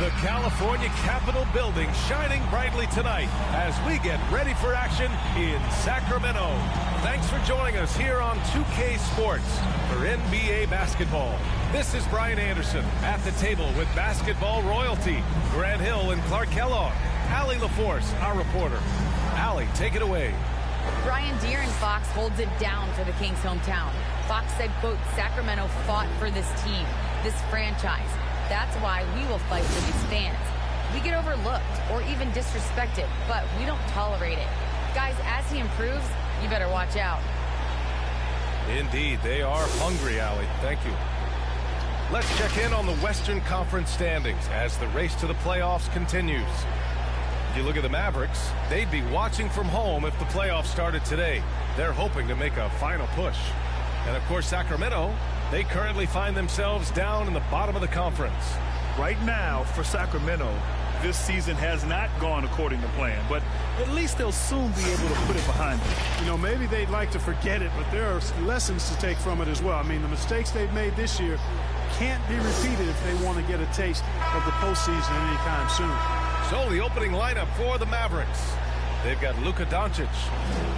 The California Capitol building shining brightly tonight as we get ready for action in Sacramento. Thanks for joining us here on 2K Sports for NBA basketball. This is Brian Anderson at the table with basketball royalty, Grant Hill and Clark Kellogg. Allie LaForce, our reporter. Allie, take it away. Brian Deere and Fox holds it down for the Kings' hometown. Fox said, quote, Sacramento fought for this team, this franchise. That's why we will fight for these fans. We get overlooked or even disrespected, but we don't tolerate it. Guys, as he improves, you better watch out. Indeed, they are hungry, Allie. Thank you. Let's check in on the Western Conference standings as the race to the playoffs continues. If you look at the Mavericks, they'd be watching from home if the playoffs started today. They're hoping to make a final push. And of course, Sacramento, they currently find themselves down in the bottom of the conference. Right now, for Sacramento, this season has not gone according to plan, but at least they'll soon be able to put it behind them. You know, maybe they'd like to forget it, but there are lessons to take from it as well. I mean, the mistakes they've made this year can't be repeated if they want to get a taste of the postseason anytime soon. So the opening lineup for the Mavericks. They've got Luka Doncic.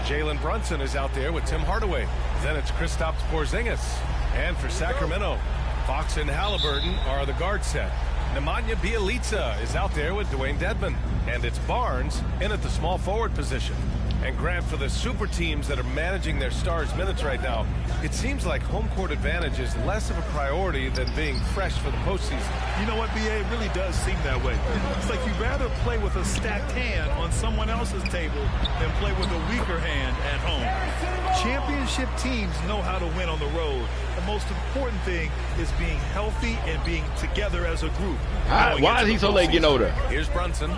Jalen Brunson is out there with Tim Hardaway. Then it's Kristaps Porzingis. And for Sacramento, Fox and Haliburton are the guard set. Nemanja Bjelica is out there with Dewayne Dedmon. And it's Barnes in at the small forward position. And Grant, for the super teams that are managing their stars' minutes right now, it seems like home court advantage is less of a priority than being fresh for the postseason. You know what, B.A.? It really does seem that way. It's like you'd rather play with a stacked hand on someone else's table than play with a weaker hand at home. Championship teams know how to win on the road. The most important thing is being healthy and being together as a group. Why is he so late getting older? Here's Brunson.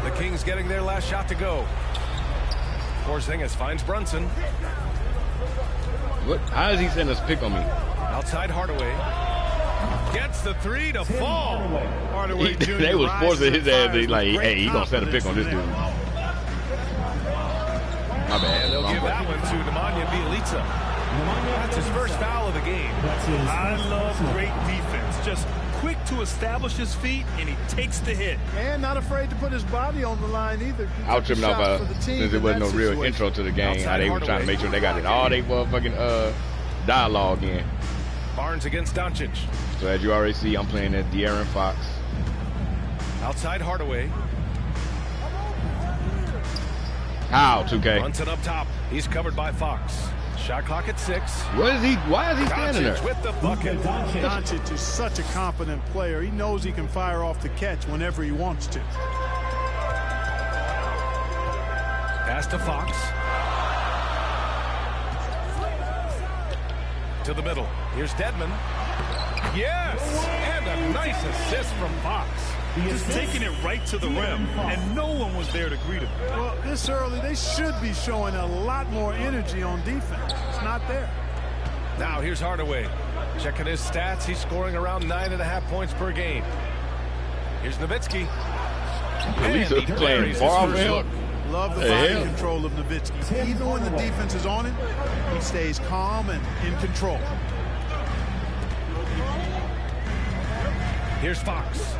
The Kings getting their last shot to go. Porzingis finds Brunson. What? How is he sending us pick on me? Outside Hardaway. Gets the three to fall. Hardaway Jr. They was forcing his ass. They like, hey, he gonna set a pick on this dude. My bad. And they'll give that one to Nemanja Bjelica. That's his first foul of the game. I love great defense. Just quick to establish his feet, and he takes the hit. And not afraid to put his body on the line either. I was tripping off since there wasn't no real intro to the game. How they were trying to make sure they got it all they motherfucking dialogue in. Barnes against Doncic. So as you already see, I'm playing at De'Aaron Fox. Outside Hardaway. How, 2K? Brunson up top. He's covered by Fox. Shot clock at 6. What is he? Why is he standing there? With the bucket. Doncic is such a confident player. He knows he can fire off the catch whenever he wants to. Pass to Fox. To the middle. Here's Dedmon. Yes! And a nice assist from Fox. Just taking it right to the rim, and no one was there to greet him. Well, this early, they should be showing a lot more energy on defense. It's not there. Now here's Hardaway. Checking his stats, he's scoring around 9.5 points per game. Here's Nowitzki. He's playing far off him. Love the body control of Nowitzki. Even when the defense is on him, he stays calm and in control. Here's Fox.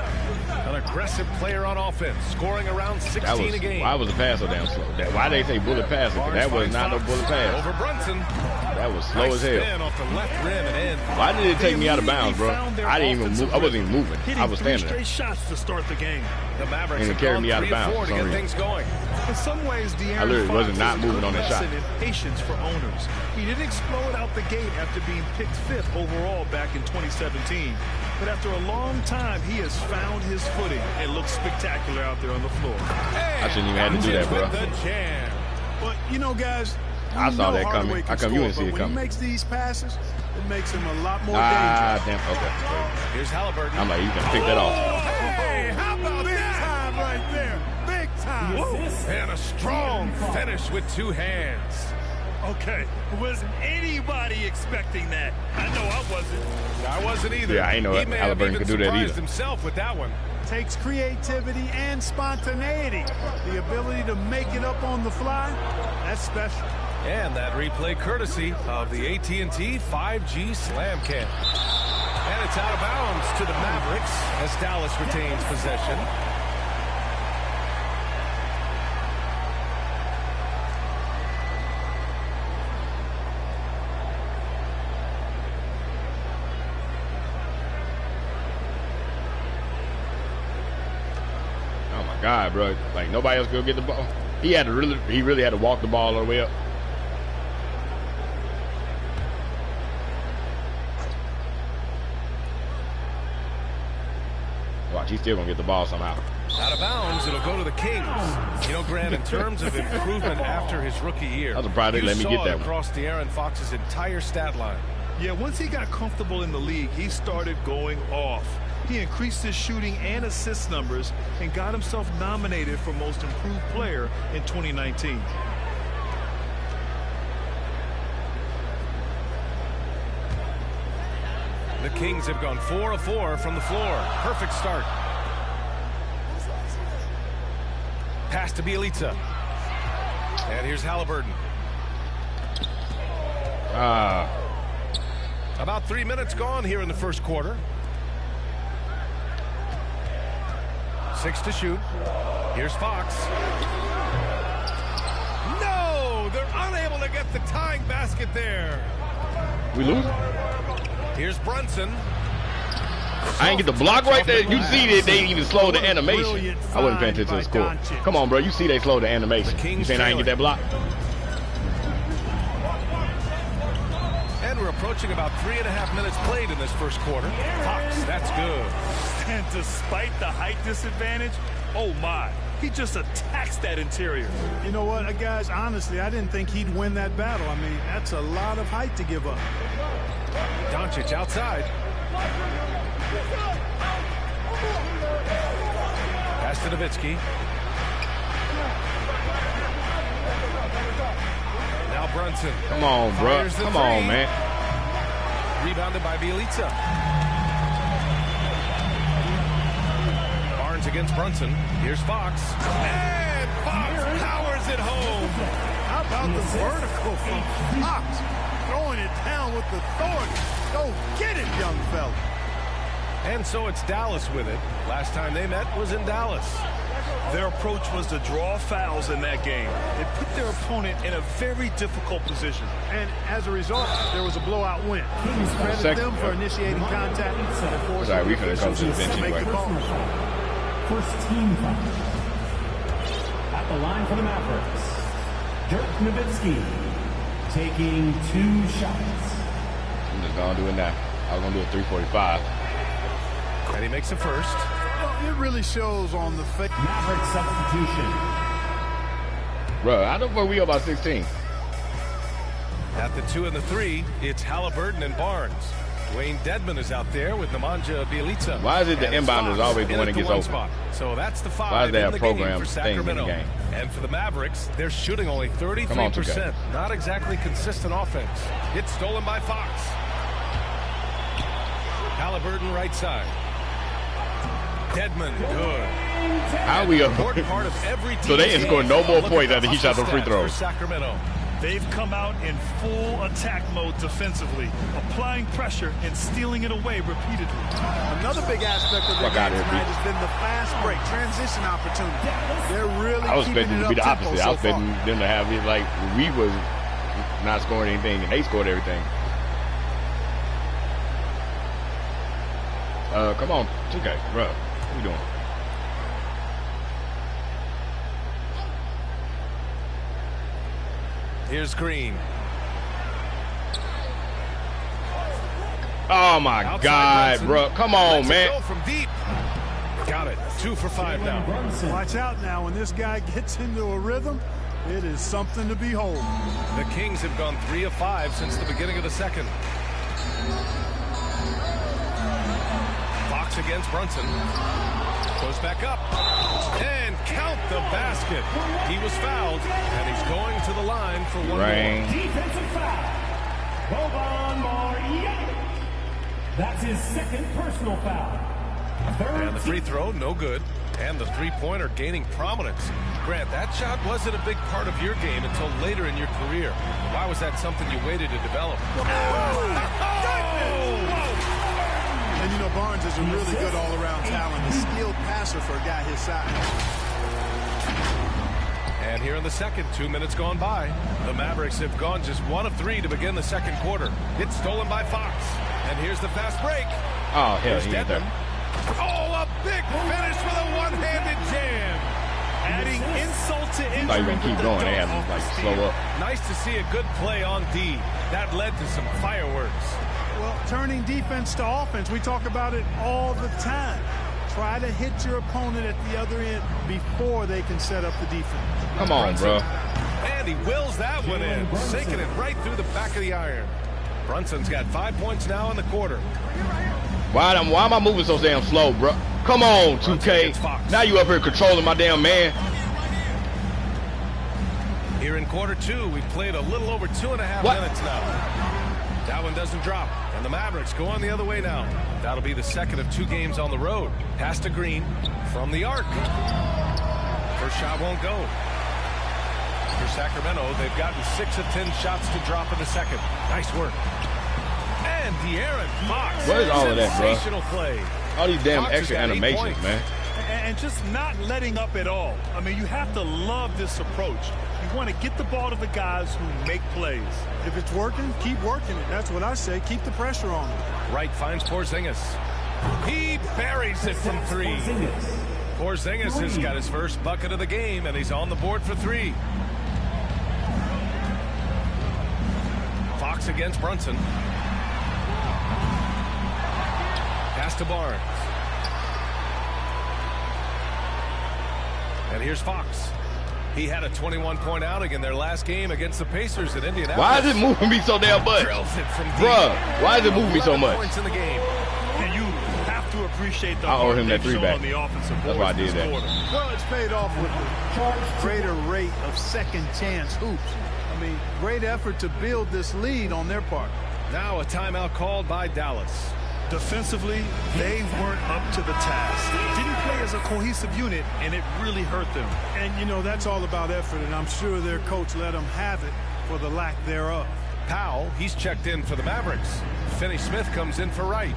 An aggressive player on offense, scoring around 16 a game. Why was the pass so damn slow? Why they say bullet pass? That was not no bullet pass. Over Brunson. That was slow as hell. Spin off the left rim and in. Why did it take me out of bounds, bro? I didn't even move. I wasn't even moving. I was standing there. Straight shots to start the game. The Mavericks and it carried me out of bounds to get things going. In some ways, I literally wasn't not moving on that shot. Patience for owners. He didn't explode out the gate after being picked 5th overall back in 2017. But after a long time, he has found his footing and looks spectacular out there on the floor. I shouldn't even have to do that, bro. But, you know, guys, I saw that coming. How come you didn't see it coming? When he makes these passes, it makes him a lot more dangerous. Damn, okay. Here's Haliburton. I'm like, you can pick that off. Hey, how about big time right there? Big time. And a strong finish with 2 hands. Okay, was anybody expecting that? I know I wasn't. I wasn't either. Yeah, I ain't know Haliburton could do that either. Himself with that one. Takes creativity and spontaneity. The ability to make it up on the fly, that's special. And that replay courtesy of the AT&T 5G Slam Cam. And it's out of bounds to the Mavericks as Dallas retains possession. Oh my God, bro! Like nobody else could get the ball. He really had to walk the ball all the way up. Watch, he's still gonna get the ball somehow. Out of bounds, it'll go to the Kings. You know, Grant, in terms of improvement after his rookie year, I was surprised they let me get that one. Across the Aaron Fox's entire stat line. Yeah, once he got comfortable in the league, he started going off. He increased his shooting and assist numbers and got himself nominated for Most Improved Player in 2019. The Kings have gone 4 of 4 from the floor. Perfect start. Pass to Bjelica. And here's Haliburton. About 3 minutes gone here in the first quarter. 6 to shoot. Here's Fox. No! They're unable to get the tying basket there. We lose? Here's Brunson. I ain't get the block right there. You see that they even slowed the animation. I wasn't paying attention to the score. Come on, bro. You see they slowed the animation. You saying I ain't get that block? And we're approaching about 3.5 minutes played in this first quarter. Fox, that's good. And despite the height disadvantage, oh my, he just attacks that interior. You know what, guys, honestly, I didn't think he'd win that battle. I mean, that's a lot of height to give up. Doncic outside. Pass to Nowitzki. Now Brunson. Come on, bro. Come on, man. Rebounded by Bjelica. Barnes against Brunson. Here's Fox. And Fox powers it home. How about the vertical from Fox? Throwing it down with authority. Go get it, young fella. And so it's Dallas with it. Last time they met was in Dallas. Their approach was to draw fouls in that game. It put their opponent in a very difficult position. And as a result, there was a blowout win. Credit them for initiating contact. Sorry, we could have come to the bench anyway. First team foul. At the line for the Mavericks, Dirk Nowitzki taking 2 shots. I'm just going to do it now. I was going to do a 345. And he makes it first. Well, it really shows on the face. Maverick substitution. Bro, I don't think we up by 16. At the 2 and the 3, it's Haliburton and Barnes. Dewayne Dedmon is out there with Nemanja Bjelica. Why is it the inbounders always the one that gets open? Spot. So that's the 5. Why is there in a the program game for Sacramento. thing in the game? And for the Mavericks, they're shooting only 33%. Not exactly consistent offense. It's stolen by Fox. Haliburton right side. Dedmon, good. How we up? Important part of every team. So they didn't score no more points after he shot the free throws. Sacramento. They've come out in full attack mode defensively, applying pressure and stealing it away repeatedly. Another big aspect of the game tonight has been the fast break, transition opportunity. They're really I was expecting it to be the opposite. I was so expecting them to have it like we was not scoring anything and they scored everything. Come on, 2K, bro. What are you doing? Here's Green. Oh my God, bro! Come on, man. Go from deep. Got it. 2 for 5 now. Watch out now. When this guy gets into a rhythm, it is something to behold. The Kings have gone 3 of 5 since the beginning of the second. Fox against Brunson. Goes back up. And count the basket. He was fouled, and he's going to the line for one more. Defensive foul. Boban Marjanovic. That's his second personal foul. And the free throw, no good. And the three-pointer gaining prominence. Grant, that shot wasn't a big part of your game until later in your career. Why was that something you waited to develop? And, you know, Barnes is a really good all-around talent, a skilled passer for a guy his size. And here in the second, 2 minutes gone by. The Mavericks have gone just 1 of 3 to begin the second quarter. It's stolen by Fox. And here's the fast break. Oh, hell, Here's he ain't Dedmon. there. Oh, a big finish with a one-handed jam. Adding insult to injury. Like, when keep going, they have to, like, slow up. Nice to see a good play on D. That led to some fireworks. Well, turning defense to offense, we talk about it all the time. Try to hit your opponent at the other end before they can set up the defense. Come on, bro. And he wills that one in, sinking it right through the back of the iron. Brunson's got 5 points now in the quarter. Why am I moving so damn slow, bro? Come on, 2K. Now you up here controlling my damn man. Here in quarter 2, we've played a little over 2.5 minutes now. That one doesn't drop. And the Mavericks go on the other way now. That'll be the second of 2 games on the road. Pass to Green from the arc. First shot won't go. For Sacramento, they've gotten 6 of 10 shots to drop in the second. Nice work. And De'Aaron Fox. What is all of that, bro? Sensational play. All these damn Fox extra has got 8 animations, points. man. And just not letting up at all. I mean, you have to love this approach. You want to get the ball to the guys who make plays. If it's working, keep working it. That's what I say. Keep the pressure on them. Wright finds Porzingis. He buries it from 3. Porzingis has got his first bucket of the game, and he's on the board for 3. Fox against Brunson. Pass to Barnes. And here's Fox. He had a 21-point outing in their last game against the Pacers at Indianapolis. Why is it moving me so damn much? Drills it from deep. Bruh, why is it moving me so 11 much? points in the game. And you have to appreciate the I owe him that 3 back. on the offensive That's why I did that. Well, it's paid off with a greater rate of second chance hoops. I mean, great effort to build this lead on their part. Now a timeout called by Dallas. Defensively, they weren't up to the task. Didn't play as a cohesive unit, and it really hurt them. And, you know, that's all about effort, and I'm sure their coach let them have it for the lack thereof. Powell, he's checked in for the Mavericks. Finney-Smith comes in for Wright.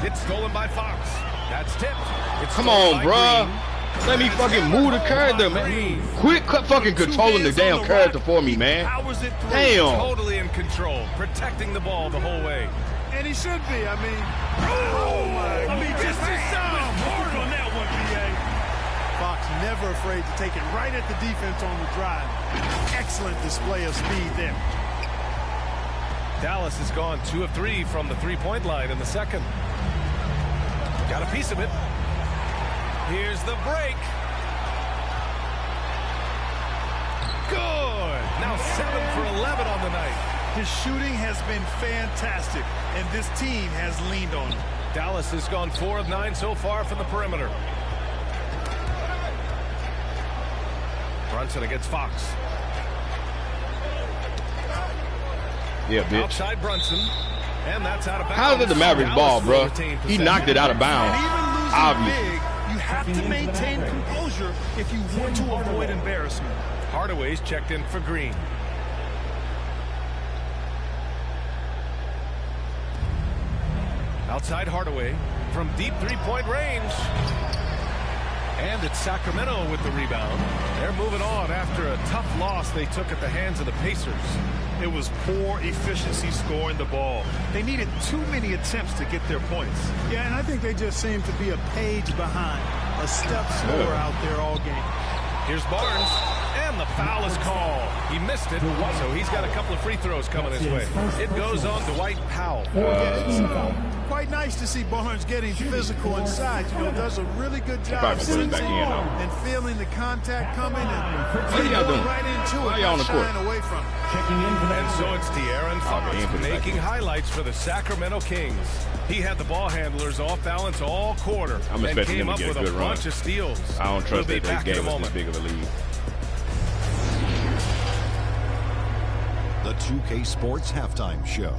It's stolen by Fox. That's tipped. It's Come stolen on, by bruh. Green. Let me fucking move the character, man. Quit fucking controlling the damn character for me, man. Damn. Totally in control, protecting the ball the whole way. And he should be. I mean, Just hard on that one, B.A. Fox never afraid to take it right at the defense on the drive. Excellent display of speed there. Dallas has gone 2 of 3 from the 3-point line in the second. Got a piece of it. Here's the break. Good. Now 7 for 11 on the night. His shooting has been fantastic, and this team has leaned on him. Dallas has gone 4 of 9 so far from the perimeter. Brunson against Fox. Yeah, bitch. Outside Brunson. And that's out of bounds. How is it the Mavericks ball, bro? He knocked it out of bounds. And even losing Obviously. big, you have to maintain composure if you want to avoid embarrassment. Hardaway's checked in for Green. Outside Hardaway from deep 3-point range. And it's Sacramento with the rebound. They're moving on after a tough loss they took at the hands of the Pacers. It was poor efficiency scoring the ball. They needed too many attempts to get their points. Yeah, and I think they just seem to be a page behind, a step slower out there all game. Here's Barnes, and the foul is called. He missed it, so he's got a couple of free throws coming his way. It goes on Dwight Powell. It's quite nice to see Barnes getting physical inside. You know, does a really good job sensing and feeling the contact coming and y'all doing? right into Why it, y'all on the court? shying away from it. And so it's De'Aaron Fox he ain't put it back making in. highlights for the Sacramento Kings. He had the ball handlers off balance all quarter I'm and expecting came him to up get a with a good run. bunch of steals. I don't trust We'll be that back they in a gave us this moment. big of a lead. The 2K Sports Halftime Show.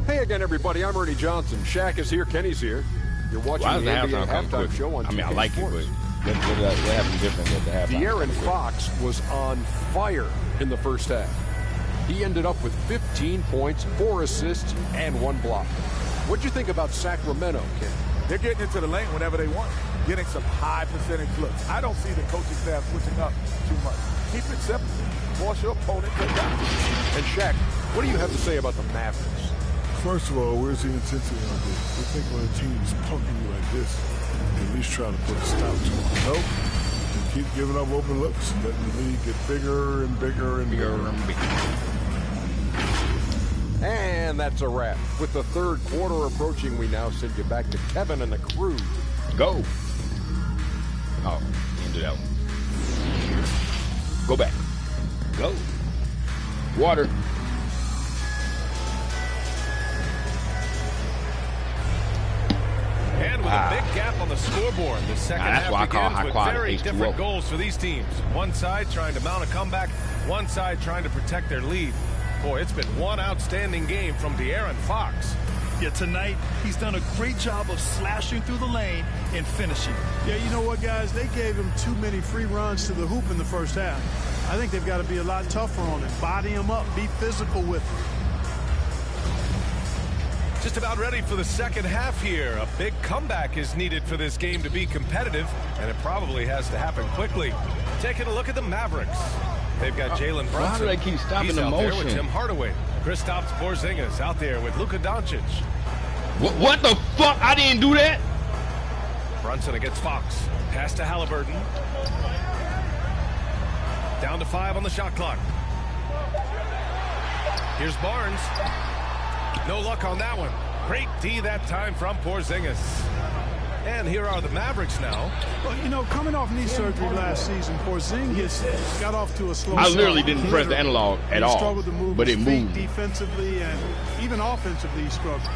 Hey again, everybody. I'm Ernie Johnson. Shaq is here. Kenny's here. You're watching Why is the the NBA halftime come halftime quick? show on I mean, I 2K like it, Sports. but what happened different at the halftime? De'Aaron Fox was on fire in the first half. He ended up with 15 points, 4 assists, and 1 block. What'd you think about Sacramento, Ken? They're getting into the lane whenever they want, getting some high percentage looks. I don't see the coaching staff switching up too much. Keep it simple. Force your opponent to die. And Shaq, what do you have to say about the Mavericks? First of all, where's the intensity on this? I think when a team is punking you like this, at least try to put a stop to it. Nope. You keep giving up open looks, letting the league get bigger and bigger and bigger and bigger. And that's a wrap. With the third quarter approaching, we now send you back to Kevin and the crew. Go. Oh, didn't do that one. Go back. Go. Water. And with a big gap on the scoreboard, the second half begins with very different goals for these teams. One side trying to mount a comeback, one side trying to protect their lead. Boy, it's been one outstanding game from De'Aaron Fox. Yeah, tonight he's done a great job of slashing through the lane and finishing. Yeah, you know what, guys? They gave him too many free runs to the hoop in the first half. I think they've got to be a lot tougher on him. Body him up, be physical with him. Just about ready for the second half here. A big comeback is needed for this game to be competitive, and it probably has to happen quickly. Taking a look at the Mavericks. They've got Jalen Brunson. Why do they keep stopping the motion? He's out there with Tim Hardaway. Kristaps Porzingis out there with Luka Doncic. What the fuck? I didn't do that. Brunson against Fox. Pass to Haliburton. Down to 5 on the shot clock. Here's Barnes. No luck on that one. Great D that time from Porzingis. And here are the Mavericks now. Well, you know, coming off knee surgery last season, Porzingis got off to a slow start. I literally didn't press the analog at all, struggled to move but it moved. Defensively and even offensively, he struggled.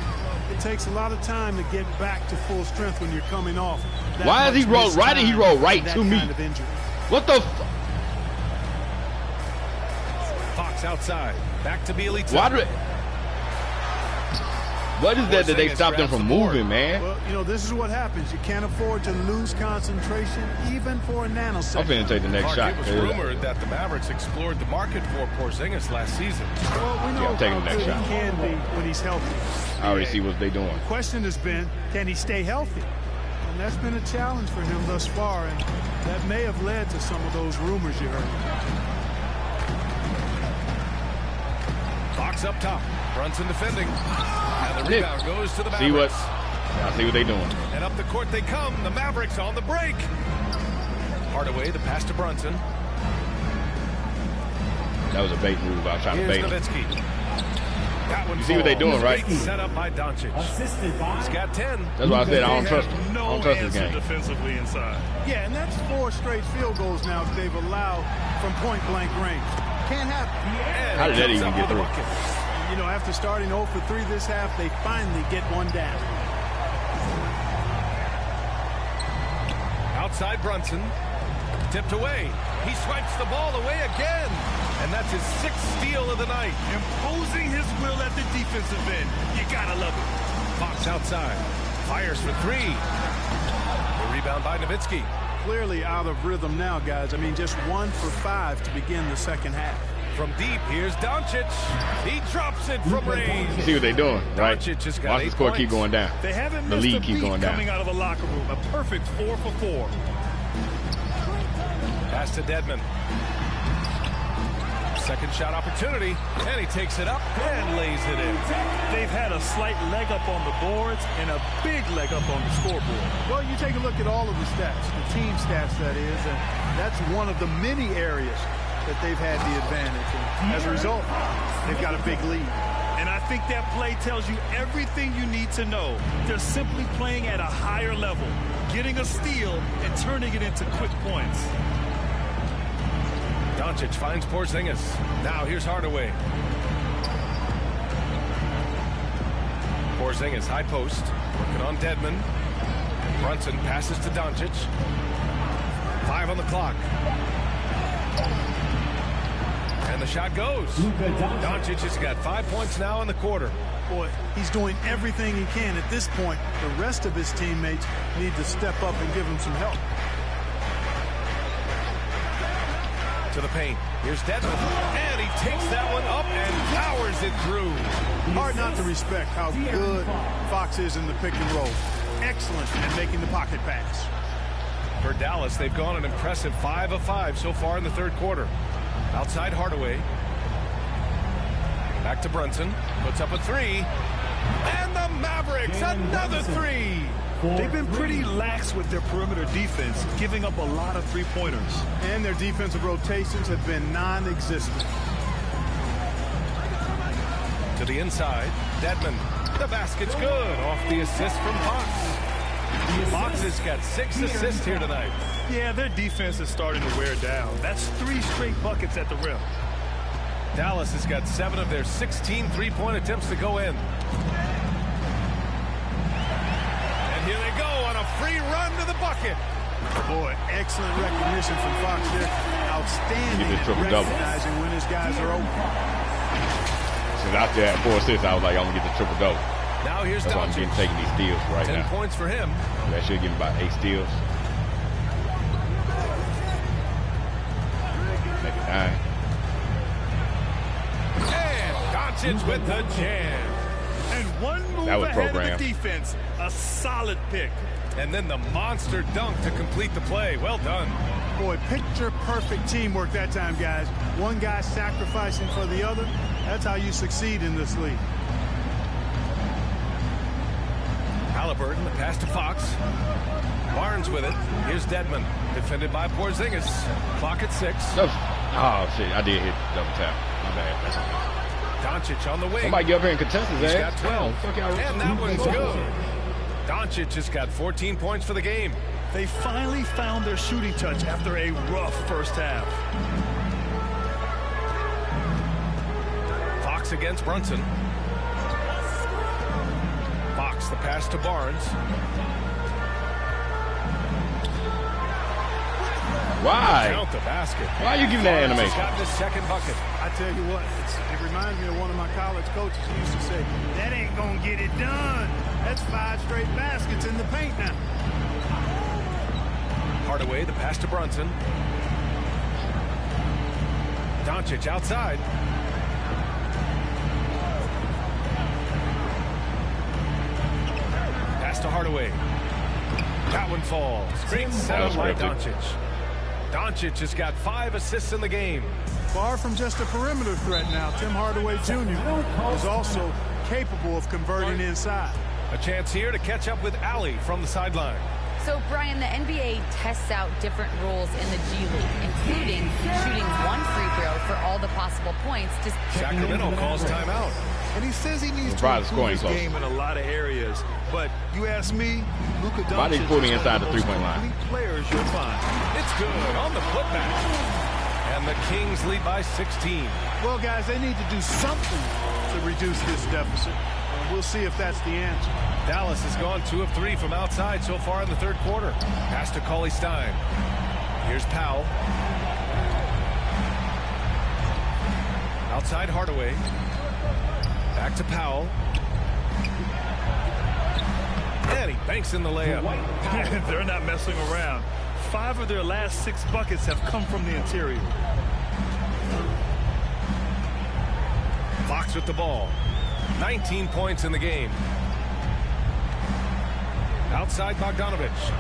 It takes a lot of time to get back to full strength when you're coming off. Why did he roll? Why did he roll right to me? What the? Fox outside. Back to Bjelica. What is that they stopped them from moving, man? Well, you know, this is what happens. You can't afford to lose concentration even for a nanosecond. I'm finna take the next shot. It was rumored that the Mavericks explored the market for Porzingis last season. Well, we know I'm taking the next shot. He can be when he's healthy. I already see what they're doing. The question has been, can he stay healthy? And that's been a challenge for him thus far, and that may have led to some of those rumors you heard. Fox up top. Brunson defending. And the rebound goes to the Mavericks. I see what they're doing. And up the court they come. The Mavericks on the break. Hardaway, the pass to Brunson. That was a bait move. I was trying to bait him. Nowitzki. That one you see what they're doing, right? Set up by Doncic. He's got 10. That's why I said I don't trust him. No I don't trust this game. Defensively inside. Yeah, and that's 4 straight field goals now that they've allowed from point-blank range. Can't happen. How did that even get through? You know, after starting 0 for 3 this half, they finally get one down. Outside Brunson. Tipped away. He swipes the ball away again. And that's his 6th steal of the night. Imposing his will at the defensive end. You gotta love it. Fox outside. Fires for 3. The rebound by Nowitzki. Clearly out of rhythm now, guys. I mean, just 1 for 5 to begin the second half. From deep, here's Doncic. He drops it from range. You see what they're doing, right? Doncic just got Watch the score keep going down. They haven't the missed lead a keep beat going down. Coming out of a locker room, a perfect 4 for 4. Pass to Dedmon. Second shot opportunity, and he takes it up and lays it in. They've had a slight leg up on the boards and a big leg up on the scoreboard. Well, you take a look at all of the stats, the team stats, that is, and that's one of the many areas that they've had the advantage. And as a result, they've got a big lead. And I think that play tells you everything you need to know. They're simply playing at a higher level, getting a steal and turning it into quick points. Doncic finds Porzingis. Now here's Hardaway. Porzingis high post, working on Dedmon. Brunson passes to Doncic. 5 on the clock. And the shot goes. Doncic has got 5 points now in the quarter. Boy, he's doing everything he can at this point. The rest of his teammates need to step up and give him some help. To the paint. Here's Dedmon. And he takes that one up and powers it through. Hard not to respect how good Fox is in the pick and roll. Excellent at making the pocket pass. For Dallas, they've gone an impressive 5 of 5 so far in the third quarter. Outside Hardaway. Back to Brunson. Puts up a three. And the Mavericks, another three. They've been pretty lax with their perimeter defense, giving up a lot of three-pointers. And their defensive rotations have been non-existent. To the inside, Dedmon. The basket's good off the assist from Fox. Fox has got 6 assists here tonight. Yeah, their defense is starting to wear down. That's 3 straight buckets at the rim. Dallas has got 7 of their 16 three-point attempts to go in. And here they go on a free run to the bucket. Boy, excellent recognition from Fox there. Outstanding at recognizing when his guys are open. Since out there at 4 assists, I was like, I'm going to get the triple-double. Now here's That's why I'm taking these steals right 10 now. 10 points for him. That should give him about 8 steals. Maybe 9. And Doncic with the jam. And one move ahead of the defense. A solid pick. And then the monster dunk to complete the play. Well done. Boy, picture-perfect teamwork that time, guys. One guy sacrificing for the other. That's how you succeed in this league. Haliburton, the pass to Fox. Barnes with it. Here's Dedmon, defended by Porzingis. Clock at 6. Oh, shit. I did hit double tap. My bad. Doncic on the wing. Somebody get up here and contest his ass. He's got 12. And that one's good. Doncic has got 14 points for the game. They finally found their shooting touch after a rough first half. Fox against Brunson. Fox, the pass to Barnes. Why? Count the basket. Why are you giving that animation? He's got the second bucket. I tell you what, it reminds me of one of my college coaches who used to say, that ain't going to get it done. That's 5 straight baskets in the paint now. Hardaway, the pass to Brunson. Doncic outside. Pass to Hardaway. That one falls. Great setup by Doncic. Doncic has got 5 assists in the game. Far from just a perimeter threat now, Tim Hardaway Jr. is also capable of converting inside. A chance here to catch up with Allie from the sideline. So, Brian, the NBA tests out different rules in the G League, including shooting 1 free throw for all the possible points. Sacramento calls timeout. And he says he needs to improve his game in a lot of areas. But you ask me, Luka Doncic put me inside the three-point line. Players you'll find. It's good on the putback. And the Kings lead by 16. Well, guys, they need to do something to reduce this deficit. We'll see if that's the answer. Dallas has gone 2 of 3 from outside so far in the third quarter. Pass to Cauley-Stein. Here's Powell. Outside Hardaway. Back to Powell. And he banks in the layup. They're not messing around. 5 of their last 6 buckets have come from the interior. Fox with the ball. 19 points in the game. Outside Bogdanovich.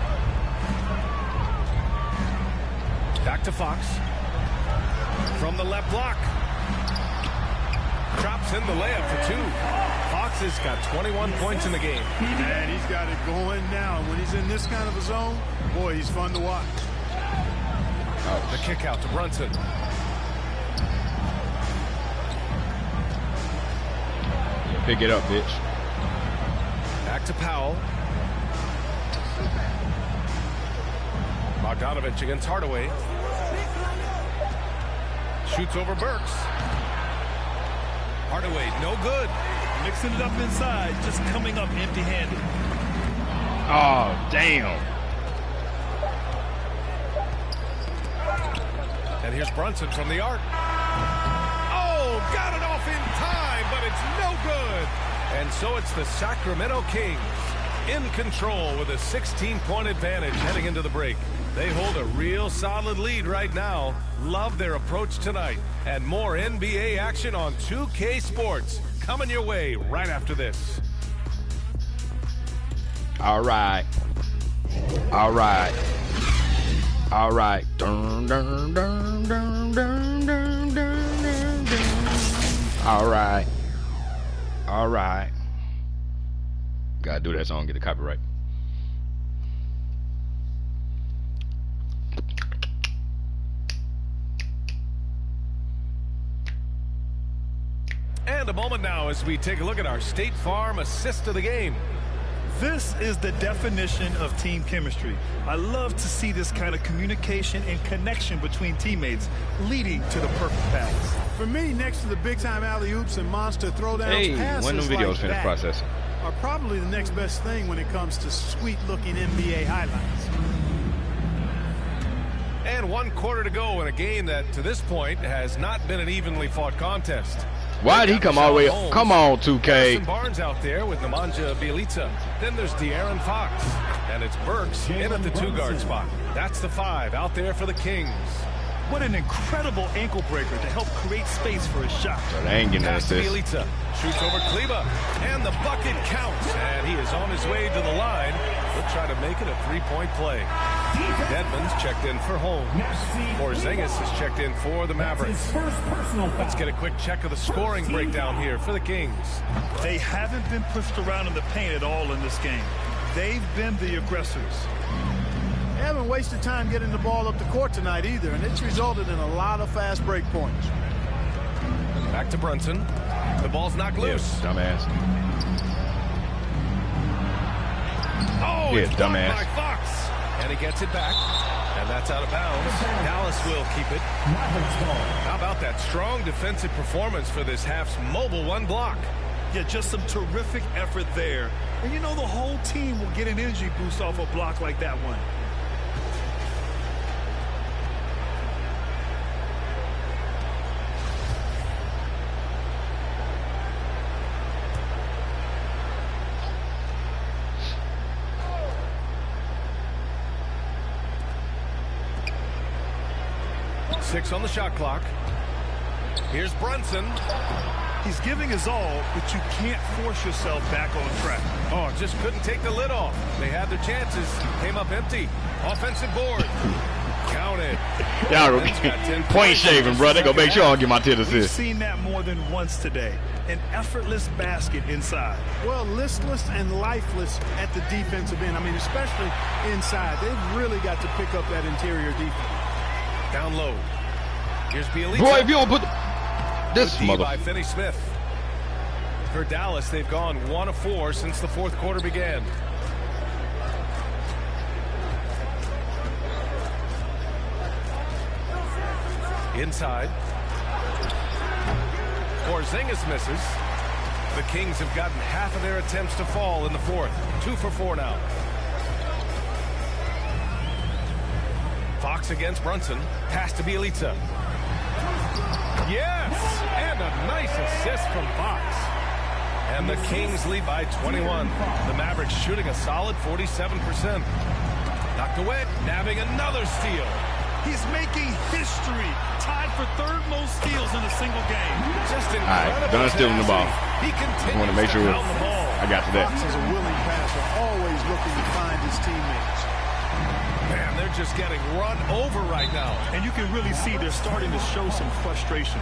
Back to Fox. From the left block. Drops in the layup for 2. Fox has got 21 points in the game. And he's got it going now. When he's in this kind of a zone, boy, he's fun to watch. The kick out to Brunson. Pick it up, bitch. Back to Powell. Bogdanovich against Hardaway. Shoots over Burks. Hardaway, no good. Mixing it up inside, just coming up empty-handed. Oh, damn. And here's Brunson from the arc. Oh, got it off in time, but it's no good. And so it's the Sacramento Kings in control with a 16-point advantage heading into the break. They hold a real solid lead right now. Love their approach tonight. And more NBA action on 2K Sports coming your way right after this. All right. All right. All right. Dun, dun, dun, dun, dun, dun, dun, dun. All right. All right. Gotta do that song, get the copyright. And a moment now as we take a look at our State Farm assist of the game. This is the definition of team chemistry. I love to see this kind of communication and connection between teammates leading to the perfect pass. For me, next to the big-time alley-oops and monster throwdowns, passes when the videos like finish that processing are probably the next best thing when it comes to sweet-looking NBA highlights. And 1 quarter to go in a game that, to this point, has not been an evenly fought contest. Why did he come all the way up? Come on, 2K. Barnes out there with Nemanja Bjelica. Then there's De'Aaron Fox. And it's Burks in at the 2-guard spot. That's the 5 out there for the Kings. What an incredible ankle breaker to help create space for a shot. So they ain't getting Pass to assist. Bjelica. Shoots over Kleba. And the bucket counts. And he is on his way to the line. He'll try to make it a 3-point play. Dedmon's checked in for home. Porzingis is checked in for the Mavericks. Let's get a quick check of the scoring breakdown here for the Kings. They haven't been pushed around in the paint at all in this game. They've been the aggressors. They haven't wasted time getting the ball up the court tonight either, and it's resulted in a lot of fast break points. Back to Brunson. The ball's knocked loose. Dumbass. Oh, Yeah, it's dumbass. blocked by Fox. And he gets it back. And that's out of bounds. Dallas will keep it. How about that strong defensive performance for this half's mobile 1 block? Yeah, just some terrific effort there. And you know the whole team will get an energy boost off a block like that one. Six on the shot clock. Here's Brunson. He's giving his all, but you can't force yourself back on track. Oh, just couldn't take the lid off. They had their chances. Came up empty. Offensive board. Counted. Y'all point shaving, bro. They gonna make sure I don't get my 10 We've assists. seen that more than once today. An effortless basket inside. Well, listless and lifeless at the defensive end. I mean, especially inside. They've really got to pick up that interior defense. Down low. Here's Bjelica. Boy, if you don't put this mother. By Finney Smith. For Dallas, they've gone 1 of 4 since the 4th quarter began. Inside. Porzingis misses. The Kings have gotten half of their attempts to fall in the 4th. 2 for 4 now. Fox against Brunson. Pass to Bjelica. Yes! And a nice assist from Fox. And the Kings lead by 21. The Mavericks shooting a solid 47%. Knocked away. Nabbing another steal. He's making history. Tied for 3rd most steals in a single game. Just incredible. All right, done stealing the ball. He continues I want to make sure pound the ball. I got to that. Fox is a willing passer, always looking to find his teammates. Man, they're just getting run over right now. And you can really see they're starting to show some frustration.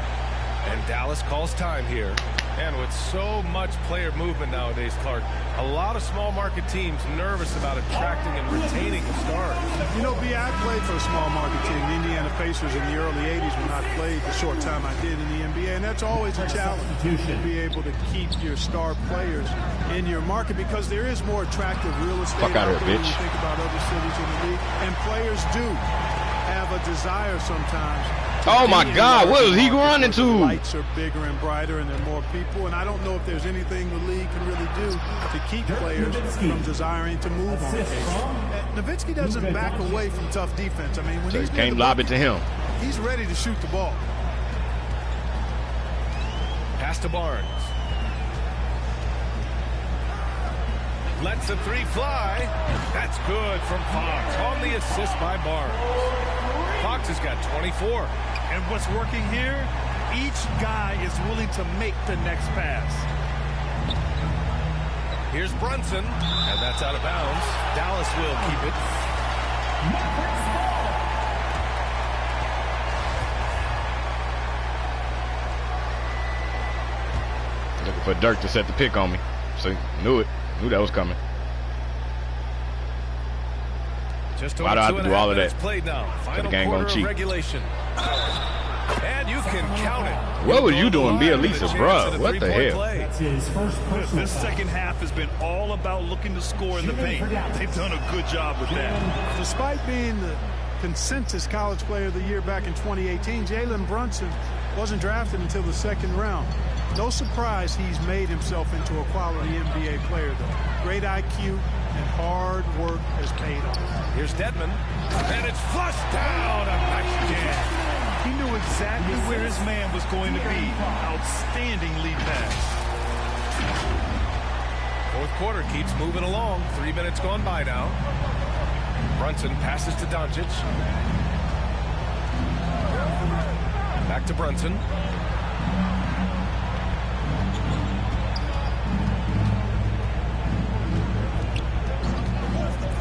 And Dallas calls time here. And with so much player movement nowadays, Clark, a lot of small market teams nervous about attracting and retaining the stars. You know, B, I played for a small market team, the Indiana Pacers, in the early 80s when I played the short time I did in the NBA. And that's always a challenge to be able to keep your star players in your market because there is more attractive real estate Fuck out out of there here, when you bitch. think about other cities in the league. And players do have a desire sometimes. Oh my God, what is he running The to? lights are bigger and brighter and there are more people. And I don't know if there's anything the league can really do to keep players from desiring to move on occasion. Nowitzki doesn't back away from tough defense. I mean, when So he's you near can't the lob ball, it to him. he's ready to shoot the ball. Pass to Barnes. Lets a three fly. That's good from Fox on the assist by Barnes. Fox has got 24. And what's working here, each guy is willing to make the next pass. Here's Brunson, and that's out of bounds. Dallas will keep it. Looking for Dirk to set the pick on me. See, knew it. Knew that was coming. Just why do I have to do all of that? Played now. Final the game quarter cheat. of regulation. And you can count it. What were you doing, Bjelica, bro? What the hell? That's his first personal This second half has been all about looking to score in the paint. They've done a good job with that. Despite being the consensus college player of the year back in 2018, Jalen Brunson wasn't drafted until the second round. No surprise he's made himself into a quality NBA player, though. Great IQ and hard work has paid off. Here's Dedmon, and it's flushed down. A nice jam. He knew exactly where his man was going to be. Outstanding lead pass. Fourth quarter keeps moving along. 3 minutes gone by now. Brunson passes to Doncic. Back to Brunson.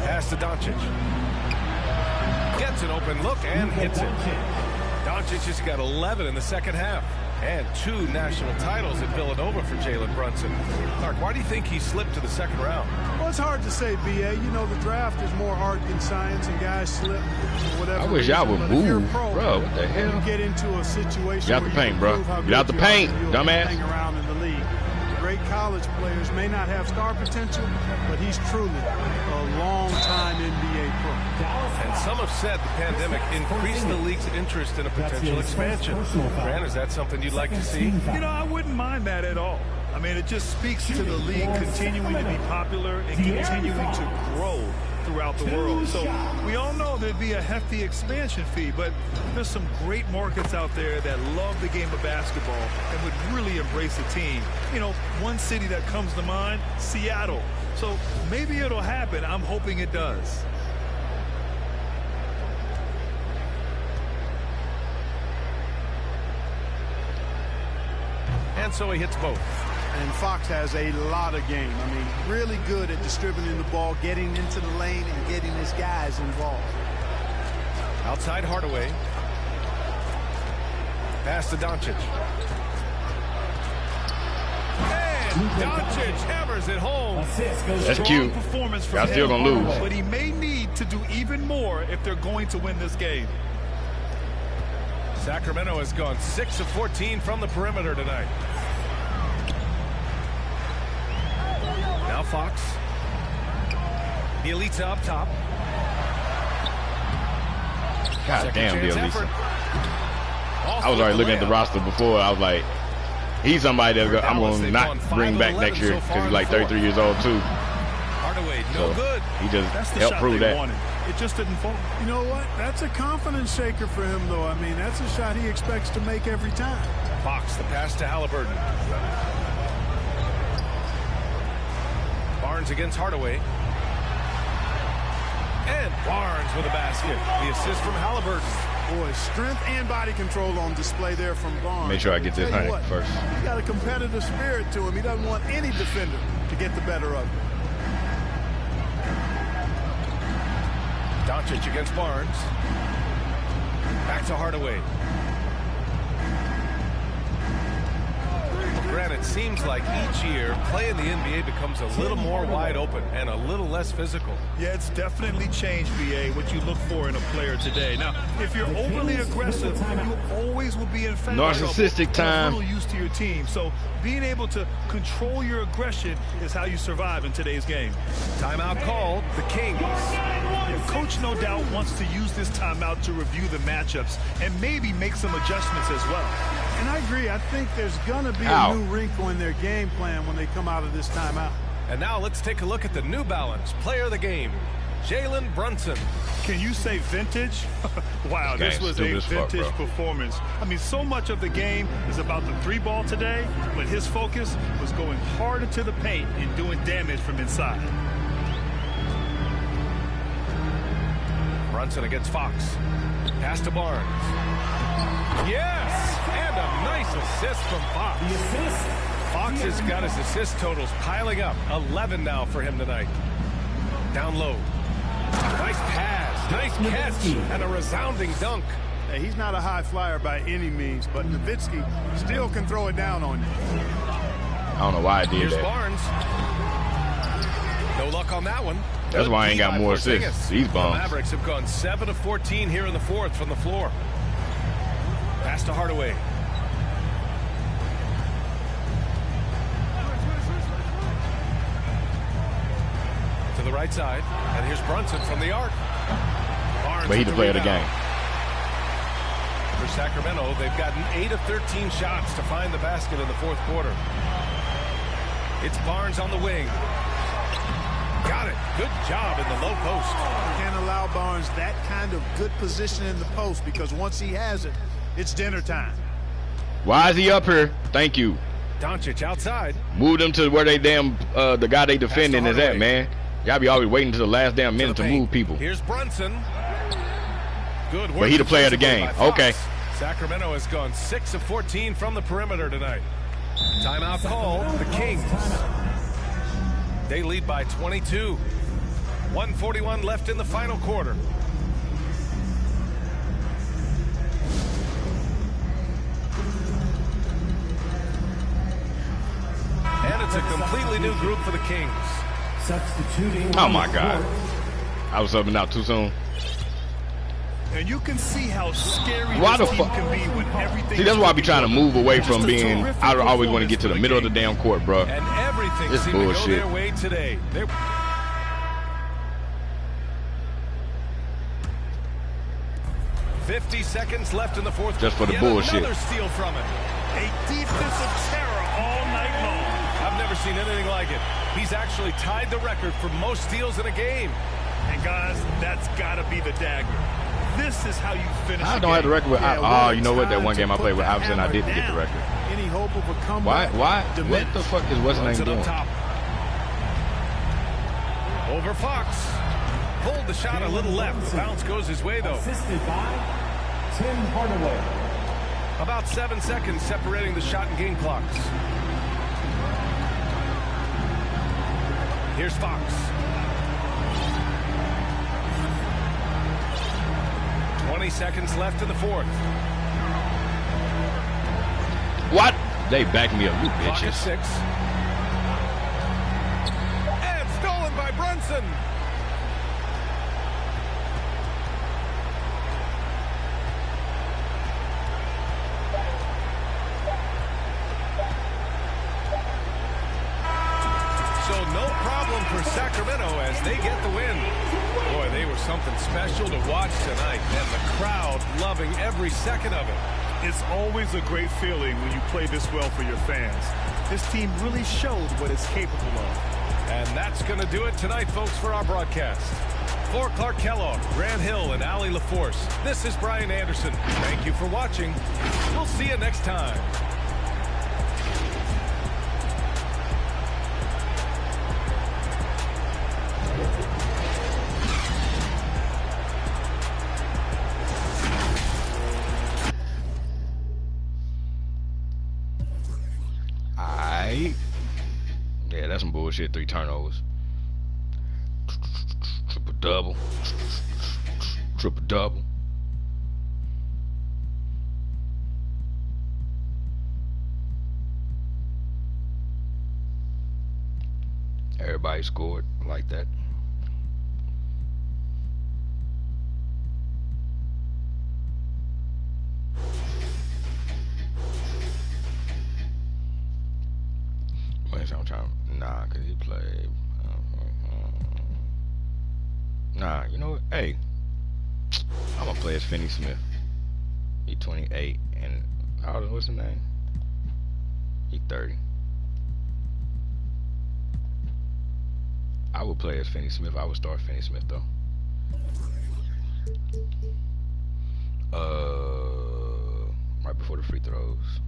Pass to Doncic. Gets an open look and hits it. Doncic has got 11 in the second half and 2 national titles at Villanova for Jalen Brunson. Clark, why do you think he slipped to the second round? Well, it's hard to say, B.A. You know, the draft is more art than science, and guys slip for whatever I wish y'all would reason. But if you're a move, pro, bro. What the hell? You get into a situation Get out where the you paint, can bro. prove how Get out good the you are, paint, and you'll dumbass. hang around in the league. Great college players may not have star potential, but he's truly a long-time NBA pro. And some have said the pandemic increased the league's interest in a potential expansion. Grant, is that something you'd like to see? You know, I wouldn't mind that at all. I mean, it just speaks to the league continuing to be popular and continuing to grow throughout the world. So we all know there'd be a hefty expansion fee, but there's some great markets out there that love the game of basketball and would really embrace a team. You know, one city that comes to mind, Seattle. So maybe it'll happen. I'm hoping it does. And so he hits both. And Fox has a lot of game. I mean, really good at distributing the ball, getting into the lane, and getting his guys involved. Outside Hardaway. Pass to Doncic. And Doncic hammers it home. That's cute. Performance from Y'all still him, gonna lose. but he may need to do even more if they're going to win this game. Sacramento has gone 6 of 14 from the perimeter tonight. Now Fox. Bjelica up top. God damn, Bjelica. I was Also already looking at the layup. roster before. I was like, he's somebody that I'm going to not bring back next year because he's like 33 years old too. Hardaway, no So good. he just That's the helped shot prove they that. wanted. It just didn't fall. You know what? That's a confidence shaker for him, though. I mean, that's a shot he expects to make every time. Fox, the pass to Haliburton. Barnes against Hardaway. And Barnes with a basket. The assist from Haliburton. Boy, strength and body control on display there from Barnes. Make sure I get this Tell you honey what, first. He's got a competitive spirit to him. He doesn't want any defender to get the better of him. Doncic against Barnes. Back to Hardaway. Grant, it seems like each year play in the NBA becomes a little more wide open and a little less physical. Yeah, it's definitely changed, BA, what you look for in a player today. Now, if you're overly aggressive, you always will be in foul Narcissistic trouble. time. You're a little used to your team. So being able to control your aggression is how you survive in today's game. Timeout called. The Kings. Your coach, no doubt, wants to use this timeout to review the matchups and maybe make some adjustments as well. And I agree. I think there's going to be Ow. a new wrinkle in their game plan when they come out of this timeout. And now let's take a look at the New Balance player of the game, Jalen Brunson. Can you say vintage? Wow, this Game was stupid a as fuck, vintage bro. performance. I mean, so much of the game is about the three ball today, but his focus was going hard into the paint and doing damage from inside. Brunson against Fox. Pass to Barnes. Yes! And a nice assist from Fox. The assist. Fox has got his assist totals piling up. 11 now for him tonight. Down low. Nice pass. Nice catch. And a resounding dunk. Hey, he's not a high flyer by any means, but Nowitzki still can throw it down on you. I don't know why I did Here's that. Barnes. No luck on that one. That's why I ain't got more assists. These bums. The Mavericks have gone 7 of 14 here in the fourth from the floor. Pass to Hardaway. To the right side. And here's Brunson from the arc. Barnes But he's the player of the game. For Sacramento, they've gotten 8 of 13 shots to find the basket in the fourth quarter. It's Barnes on the wing. Got it. Good job in the low post. Can't allow Barnes that kind of good position in the post because once he has it, it's dinner time. Why is he up here? Thank you. Doncic outside. Move them to where they damn the guy they defending is at, man. Y'all be always waiting to the last damn minute to move people. Here's Brunson. Good work. But he the player of the game. Okay. Sacramento has gone 6 of 14 from the perimeter tonight. Timeout call. The Kings. They lead by 22. 1:41 left in the final quarter. And it's a completely new group for the Kings. Substituting. Oh my God. I was subbing out too soon. And you can see how scary Why this the team fuck? can be when everything. See, that's why I be trying to move away from Just a being. terrific I always want to get to the performance middle of for the the damn court, bro. And everything This seemed to go bullshit. their way today. 50 seconds left in the fourth. Just for the Yet bullshit. Another steal from him. A defensive terror all night long. I've never seen anything like it. He's actually tied the record for most steals in a game. And guys, that's got to be the dagger. This is how you finish. I a don't have the game. record with. Yeah, You know what? That one game I to played with put the Iverson, I hammer didn't get the down. record. Any hope of a Why? comeback? What the diminished. fuck is what's his name Runs it doing? up top. Over Fox. Pulled the shot a little left. Bounce goes his way, though. Assisted by Tim Hardaway. About 7 seconds separating the shot and game clocks. Here's Fox. Seconds left in the fourth. What? They backed me up, you Clock at bitches. 6. And stolen by Brunson. So no problem for Sacramento as they get the win. Boy, they were something special to watch tonight, and the crowd loving every second of it. It's always a great feeling when you play this well for your fans. This team really showed what it's capable of. And that's going to do it tonight, folks, for our broadcast. For Clark Kellogg, Grant Hill, and Allie LaForce, this is Brian Anderson. Thank you for watching. We'll see you next time. Yeah, that's some bullshit. 3 turnovers. Triple double. Triple double. Everybody scored like that. I'm trying. Nah, cause he played. Nah, you know what? Hey, I'm gonna play as Finney Smith. He 28 and how old? What's his name? He 30. I would play as Finney Smith. I would start Finney Smith though. Right before the free throws.